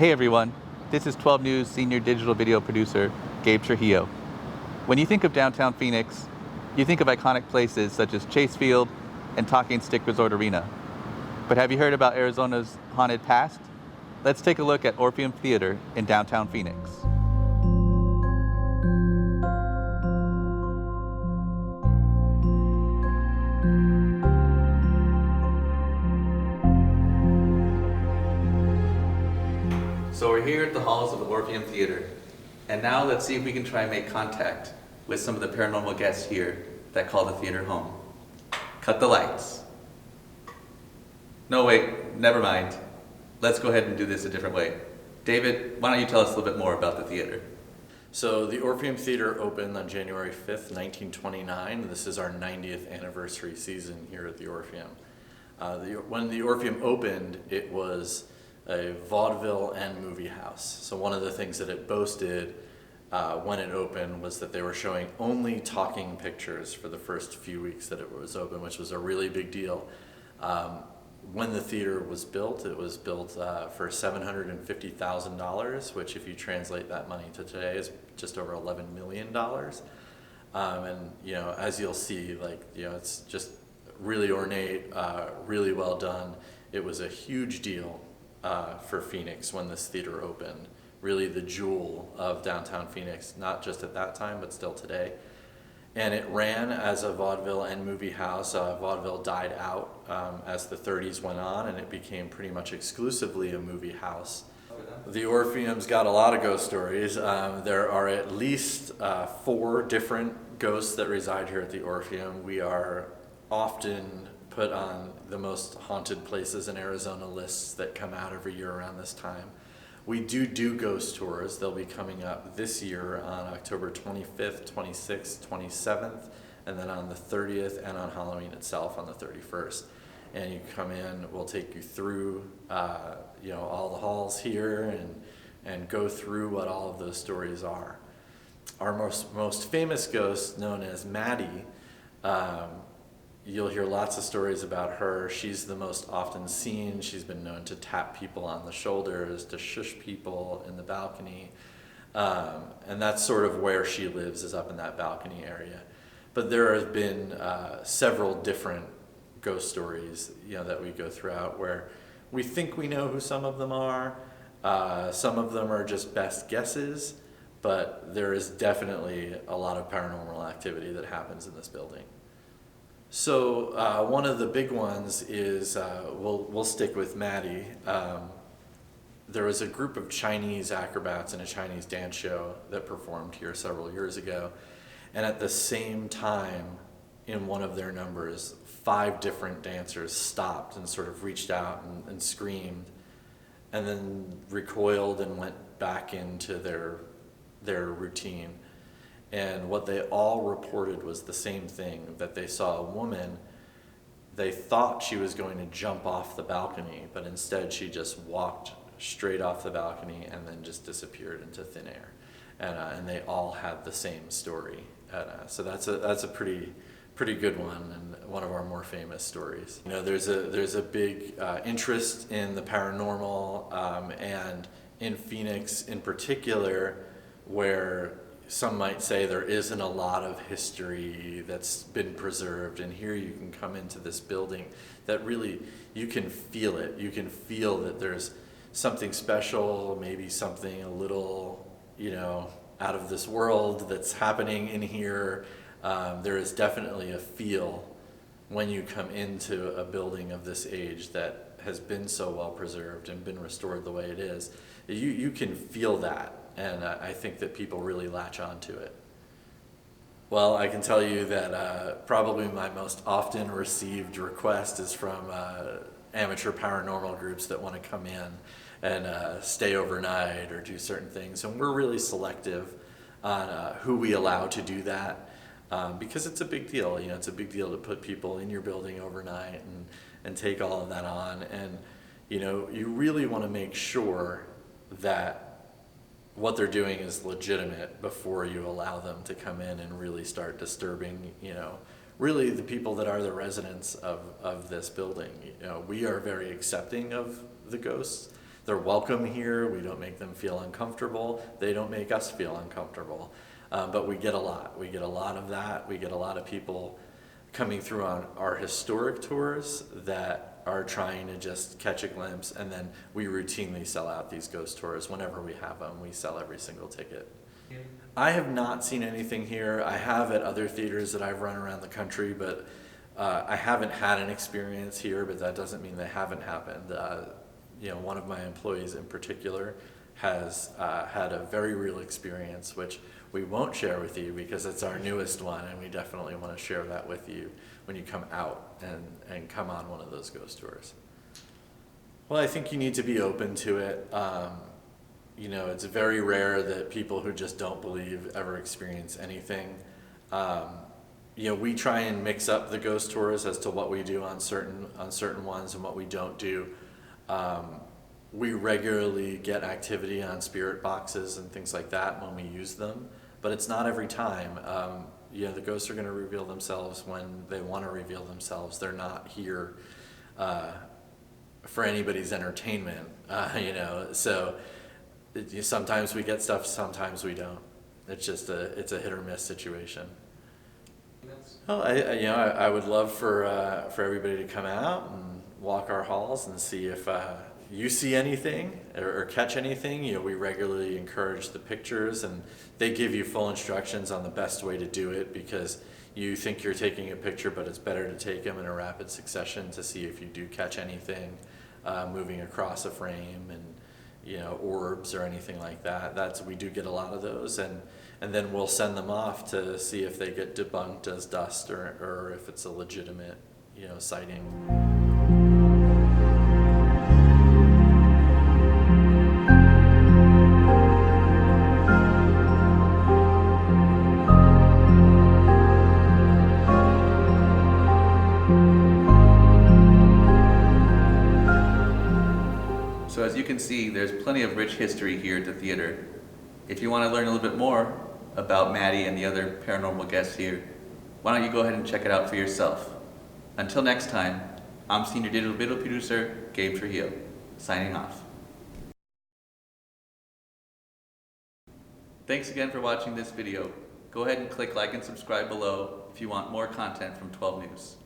Hey everyone, this is 12 News senior digital video producer Gabe Trujillo. When you think of downtown Phoenix, you think of iconic places such as Chase Field and Talking Stick Resort Arena. But have you heard about Arizona's haunted past? Let's take a look at Orpheum Theatre in downtown Phoenix. So we're here at the halls of the Orpheum Theatre, and now let's see if we can try and make contact with some of the paranormal guests here that call the theater home. Cut the lights. No, wait, never mind. Let's go ahead and do this a different way. David, why don't you tell us a little bit more about the theater? So the Orpheum Theatre opened on January 5th, 1929. This is our 90th anniversary season here at the Orpheum. When the Orpheum opened, it was a vaudeville and movie house. So one of the things that it boasted when it opened was that they were showing only talking pictures for the first few weeks that it was open, which was a really big deal. When the theater was built, it was built for $750,000, which if you translate that money to today is just over $11 million. And as you'll see, it's just really ornate, really well done. It was a huge deal for Phoenix when this theater opened. Really the jewel of downtown Phoenix, not just at that time, but still today. And it ran as a vaudeville and movie house. Vaudeville died out as the 30s went on, and it became pretty much exclusively a movie house. The Orpheum's got a lot of ghost stories. There are at least 4 different ghosts that reside here at the Orpheum. We are often put on the most haunted places in Arizona lists that come out every year around this time. We do ghost tours. They'll be coming up this year on October 25th, 26th, 27th, and then on the 30th, and on Halloween itself on the 31st. And you come in, we'll take you through all the halls here and go through what all of those stories are. Our most famous ghost, known as Maddie, you'll hear lots of stories about her. She's the most often seen. She's been known to tap people on the shoulders, to shush people in the balcony. And that's sort of where she lives, is up in that balcony area. But there have been several different ghost stories that we go throughout where we think we know who some of them are. Some of them are just best guesses, but there is definitely a lot of paranormal activity that happens in this building. So one of the big ones is, we'll stick with Maddie. There was a group of Chinese acrobats in a Chinese dance show that performed here several years ago. And at the same time, in one of their numbers, 5 different dancers stopped and sort of reached out and screamed, and then recoiled and went back into their routine. And what they all reported was the same thing, that they saw a woman. They thought she was going to jump off the balcony, but instead she just walked straight off the balcony and then just disappeared into thin air. And they all had the same story. So that's a pretty good one, and one of our more famous stories. There's a big interest in the paranormal, and in Phoenix in particular, where some might say there isn't a lot of history that's been preserved, and here you can come into this building that really, you can feel it. You can feel that there's something special, maybe something a little, out of this world that's happening in here. There is definitely a feel when you come into a building of this age that has been so well preserved and been restored the way it is. You can feel that. And I think that people really latch on to it. Well, I can tell you that probably my most often received request is from amateur paranormal groups that want to come in and stay overnight or do certain things. And we're really selective on who we allow to do that, because it's a big deal. It's a big deal to put people in your building overnight and take all of that on. And you really want to make sure that what they're doing is legitimate before you allow them to come in and really start disturbing, really the people that are the residents of this building. We are very accepting of the ghosts. They're welcome here. We don't make them feel uncomfortable. They don't make us feel uncomfortable. But we get a lot. We get a lot of that. We get a lot of people coming through on our historic tours that are trying to just catch a glimpse, and then we routinely sell out these ghost tours whenever we have them. We sell every single ticket. I have not seen anything here. I have at other theaters that I've run around the country, but I haven't had an experience here, but that doesn't mean they haven't happened. One of my employees in particular has had a very real experience, which we won't share with you because it's our newest one, and we definitely want to share that with you when you come out and come on one of those ghost tours. Well, I think you need to be open to it. It's very rare that people who just don't believe ever experience anything. We try and mix up the ghost tours as to what we do on certain ones and what we don't do. We regularly get activity on spirit boxes and things like that when we use them, but it's not every time. The ghosts are going to reveal themselves when they want to reveal themselves. They're not here for anybody's entertainment, So sometimes we get stuff, sometimes we don't. It's a hit or miss situation. Well, I would love for everybody to come out and walk our halls and see if you see anything or catch anything. We regularly encourage the pictures, and they give you full instructions on the best way to do it, because you think you're taking a picture, but it's better to take them in a rapid succession to see if you do catch anything moving across a frame, and orbs or anything like that. We do get a lot of those, and then we'll send them off to see if they get debunked as dust or if it's a legitimate sighting. So as you can see, there's plenty of rich history here at the theater. If you want to learn a little bit more about Maddie and the other paranormal guests here, why don't you go ahead and check it out for yourself. Until next time, I'm Senior Digital Video Producer, Gabe Trujillo, signing off. Thanks again for watching this video. Go ahead and click like and subscribe below if you want more content from 12 News.